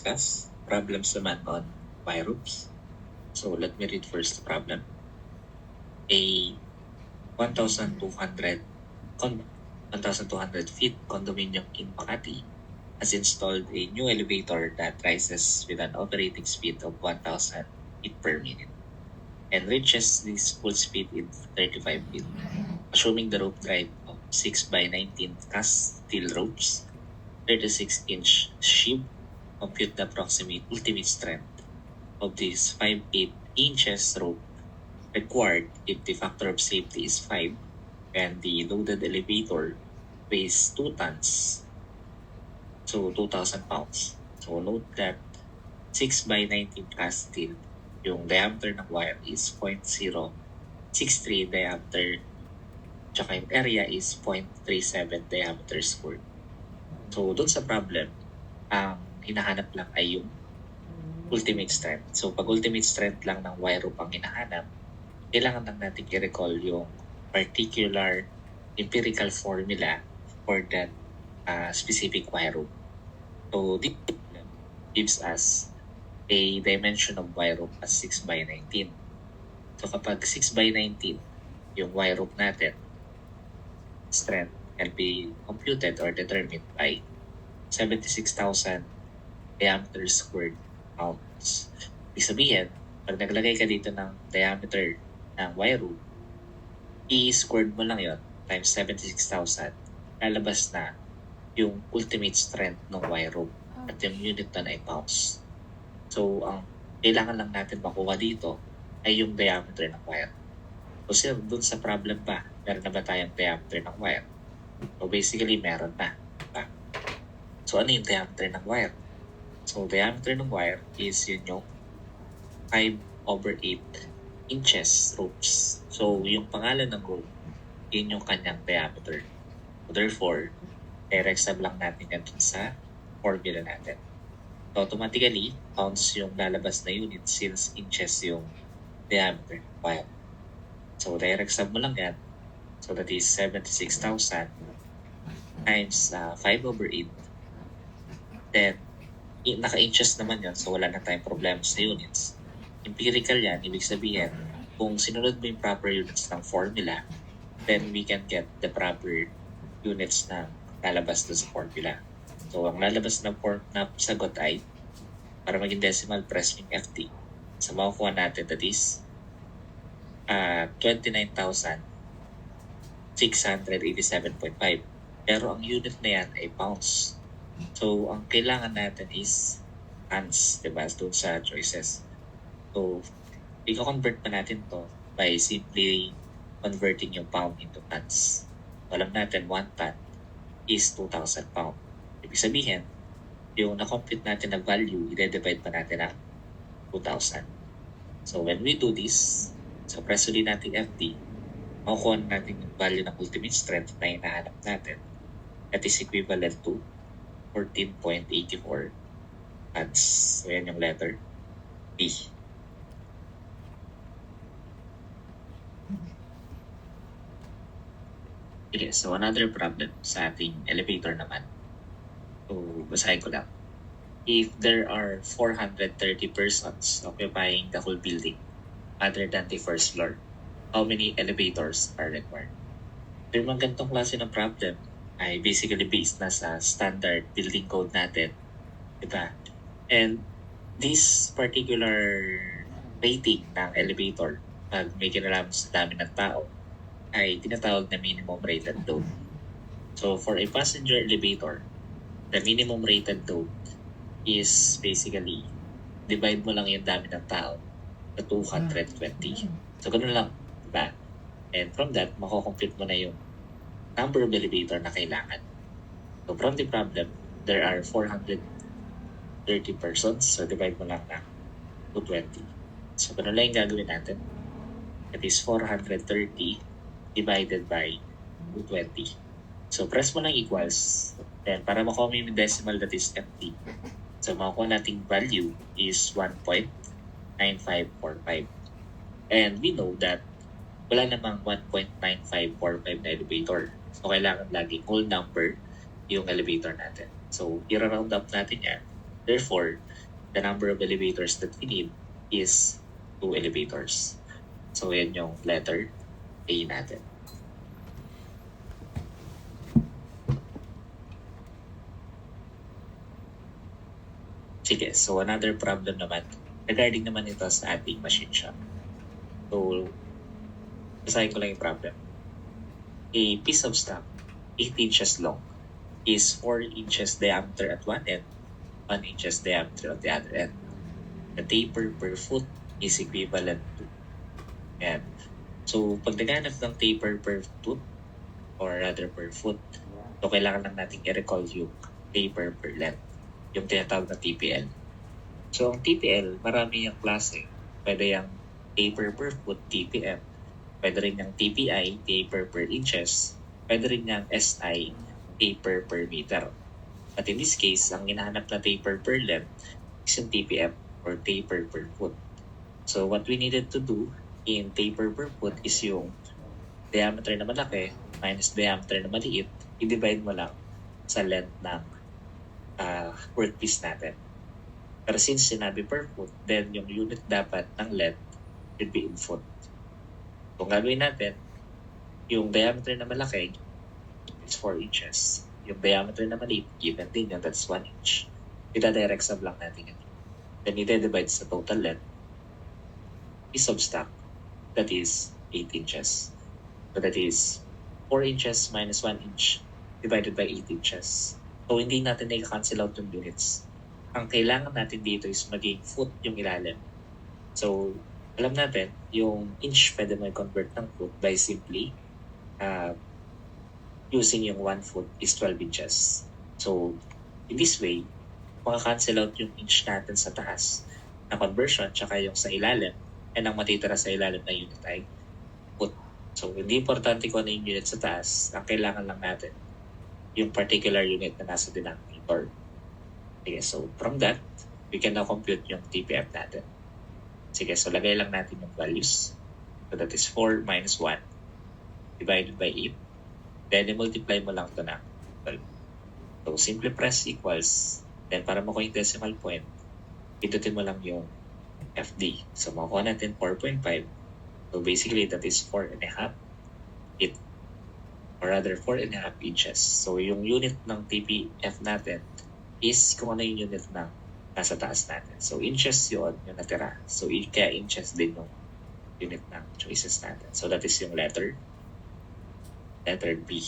discuss problems naman on wire ropes. So let me read first the problem. A 1,200 feet condominium in Makati has installed a new elevator that rises with an operating speed of 1,000 feet per minute and reaches this full speed in 35 feet. Assuming the rope drive of 6 by 19 cast steel ropes, 36-inch sheave, compute the approximate ultimate strength of this 5/8 inches rope required if the factor of safety is 5 and the loaded elevator weighs 2 tons, so 2,000 pounds. So note that 6 by 19 cast steel, yung diameter ng wire is 0.063 diameter, tsaka yung area is 0.37 diameter squared. So doon sa problem, ang hinahanap lang ay yung ultimate strength. So pag ultimate strength lang ng wire rope ang hinahanap, kailangan lang natin i-recall yung particular empirical formula for that specific wire rope. So this gives us a dimension of wire rope as 6 by 19. So kapag 6 by 19 yung wire rope natin, strength can be computed or determined by 76,000 diameter squared pounds. Ibig sabihin, pag naglagay ka dito ng diameter ng wire rope, i-squared mo lang yon times 76,000, lalabas na yung ultimate strength ng wire rope at yung unit na ay pounds. So, ang kailangan lang natin makuha dito ay yung diameter ng wire. Kasi dun sa problem pa, meron na ba tayong diameter ng wire? So basically, meron na. Diba? So ano yung diameter ng wire? So diameter ng wire is yun yung 5/8 inches ropes. So yung pangalan ng rope, yun yung kanyang diameter. So therefore, direct sum lang natin yan sa formula natin. So automatically, pounds yung lalabas na unit since inches yung diameter ng wire. So direct sum mo lang yan. So that is 76,000 times 5/8. Then, naka-inches naman yun. So wala na tayong problema sa units. Empirical yan. Ibig sabihin, kung sinunod mo yung proper units ng formula, then we can get the proper units na lalabas doon sa formula. So ang lalabas na sagot ay, para maging decimal, press yung FT. So makukuha natin that is 29,687.5. Pero ang unit na yan ay pounds. So, ang kailangan natin is tons, diba? Doon sa choices. So, i-convert pa natin to by simply converting yung pound into tons. Alam natin, 1 ton is 2,000 pound. Ibig sabihin, yung na-compute natin na value, i-divide pa natin ang 2,000. So, when we do this, so press ulit natin FD, makukuha natin yung value ng ultimate strength na hinahanap natin. That is equivalent to 14.84 tons. So yan yung letter B. Okay, so another problem sa ating elevator naman. So basahin ko lang. If there are 430 persons occupying the whole building other than the first floor, how many elevators are required? So yung mga ganitong klase ng problem ay basically based na sa standard building code natin. Diba? And this particular rating ng elevator, pag may kinalaman sa dami ng tao, ay tinatawag na minimum rated load. So for a passenger elevator, the minimum rated load is basically divide mo lang yung dami ng tao sa 220. So ganun lang, diba? And from that, mako-complete mo na yung number of elevator na kailangan. So from the problem, there are 430 persons. So divide mo lang ng 220. So ganun lang yung gagawin natin. That is 430 divided by 220. So press mo lang equals. Then para makuha mo yung decimal that is empty. So makukuha nating value is 1.9545. And we know that wala namang 1.9545 na elevator. So kailangan laging whole number yung elevator natin. So i-round up natin yan. Therefore, the number of elevators that we need is 2 elevators. So, yan yung letter A natin. Sige, so another problem naman regarding naman ito sa ating machine shop. So, basahin ko lang yung problem. A piece of stock 8 inches long is 4 inches diameter at one end, 1 inches diameter at the other end. The taper per foot is equivalent to. Ayan. So, pag naghanap ng taper per foot, or rather per foot, so kailangan lang natin i-recall yung taper per length, yung tinatawag na TPL. So, ang TPL, marami yung klase. Pwede yung taper per foot, TPM. Pwede rin yung TPI, taper per inches. Pwede rin yung SI, taper per meter. But in this case, ang hinahanap na taper per length is yung TPM or taper per foot. So, what we needed to do in taper per foot is yung diameter na malaki minus diameter na maliit, i-divide mo lang sa length ng workpiece natin. Pero since sinabi per foot, then yung unit dapat ng length should be in foot. Kung gagawin natin, yung diameter na malaki is 4 inches. Yung diameter na maliit, given din yun, that's 1 inch. Ida-direct sub lang natin yun. Then ida-divide sa total length, piece of stock, that is 8 inches. So that is 4 inches minus 1 inch divided by 8 inches. So hindi natin na-cancel out yung units. Ang kailangan natin dito is maging foot yung ilalim. So, alam natin, yung inch pwede mo i-convert ng foot by simply using yung 1 foot is 12 inches. So, in this way, maka-cancel out yung inch natin sa taas na conversion tsaka yung sa ilalim, and ang matitira sa ilalim na unit ay foot. So, hindi importante kung ano yung unit sa taas. Ang kailangan lang natin yung particular unit na nasa denominator. Sige, so from that, we can now compute yung TPF natin. Sige, so lagay lang natin yung values. So that is 4 minus 1 divided by 8. Then, i-multiply mo lang ito na 12. So, simply press equals. Then, para makuha yung decimal point, pindutin mo lang yung FD. So, makuha natin 4.5. So, basically, that is 4.5 feet. Or rather, 4.5 inches. So, yung unit ng TPF natin is kung ano yung unit ng nasa taas natin. So, inches yun, yung natira. So, kaya inches din yung unit ng choices natin. So, that is yung letter B.